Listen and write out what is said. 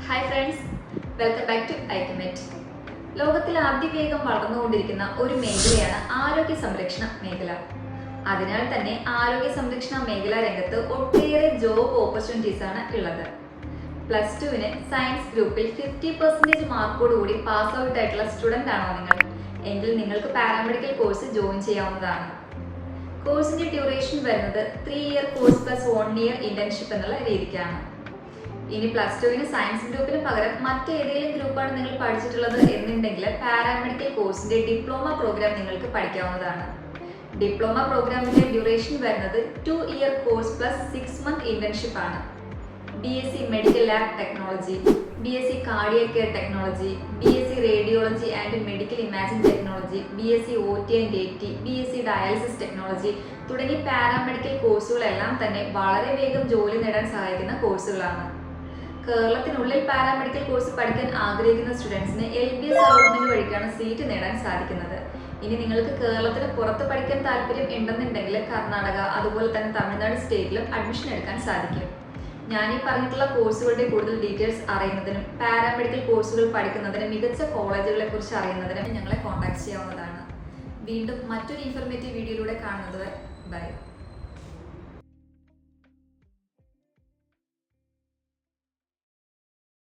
Hi friends, welcome back to ഐക്യമെറ്റ്. ലോകത്തിൽ അതിവേഗം വളർന്നുകൊണ്ടിരിക്കുന്ന ഒരു മേഖലയാണ് ആരോഗ്യ സംരക്ഷണ മേഖല. അതിനാൽ തന്നെ ആരോഗ്യ സംരക്ഷണ മേഖലാ രംഗത്ത് ഒട്ടേറെ ജോബ് ഓപ്പർച്യൂണിറ്റീസ് ആണ് ഉള്ളത്. പ്ലസ് ടുവിന് സയൻസ് ഗ്രൂപ്പിൽ 50% മാർക്കോടുകൂടി പാസ് ഔട്ട് ആയിട്ടുള്ള സ്റ്റുഡൻ്റ് ആണോ നിങ്ങൾ എങ്കിൽ നിങ്ങൾക്ക് പാരാമെഡിക്കൽ കോഴ്സ് ജോയിൻ ചെയ്യാവുന്നതാണ്. കോഴ്സിന്റെ ഡ്യൂറേഷൻ വരുന്നത് 3 year course plus 1 year internship എന്നുള്ള രീതിക്കാണ്. ഇനി പ്ലസ് ടുവിന് സയൻസ് ഗ്രൂപ്പിന് പകരം മറ്റേതെങ്കിലും ഗ്രൂപ്പാണ് നിങ്ങൾ പഠിച്ചിട്ടുള്ളത് എന്നുണ്ടെങ്കിൽ പാരാമെഡിക്കൽ കോഴ്സിന്റെ ഡിപ്ലോമ പ്രോഗ്രാം നിങ്ങൾക്ക് പഠിക്കാവുന്നതാണ്. ഡിപ്ലോമ പ്രോഗ്രാമിന്റെ ഡ്യൂറേഷൻ വരുന്നത് 2 year course plus 6 month internship ആണ്. BSc medical lab technology, BSc cardiac care technology, BSc radiology and medical imaging technology, BSc OT and AT, BSc dialysis technology തുടങ്ങി paramedical കോഴ്സുകളെല്ലാം തന്നെ വളരെ വേഗം ജോലി നേടാൻ സഹായിക്കുന്ന കോഴ്സുകളാണ്. കേരളത്തിനുള്ളിൽ പാരാമെഡിക്കൽ കോഴ്സ് പഠിക്കാൻ ആഗ്രഹിക്കുന്ന സ്റ്റുഡൻസിന് LBS അലോട്ട്മെന്റ് വഴിക്കാണ് സീറ്റ് നേടാൻ സാധിക്കുന്നത്. ഇനി നിങ്ങൾക്ക് കേരളത്തിന് പുറത്ത് പഠിക്കാൻ താല്പര്യം ഉണ്ടെന്നുണ്ടെങ്കിൽ കർണാടക അതുപോലെ തന്നെ തമിഴ്നാട് സ്റ്റേറ്റിലും അഡ്മിഷൻ എടുക്കാൻ സാധിക്കും. ഞാൻ ഈ പറഞ്ഞിട്ടുള്ള കോഴ്സുകളുടെ കൂടുതൽ ഡീറ്റെയിൽസ് അറിയുന്നതിനും പാരാമെഡിക്കൽ കോഴ്സുകൾ പഠിക്കുന്നതിനും മികച്ച കോളേജുകളെ കുറിച്ച് അറിയുന്നതിനും ഞങ്ങളെ കോൺടാക്ട് ചെയ്യാവുന്നതാണ്. വീണ്ടും മറ്റൊരു ഇൻഫർമേറ്റീവ് വീഡിയോയിലൂടെ കാണുന്നത്. ബൈ.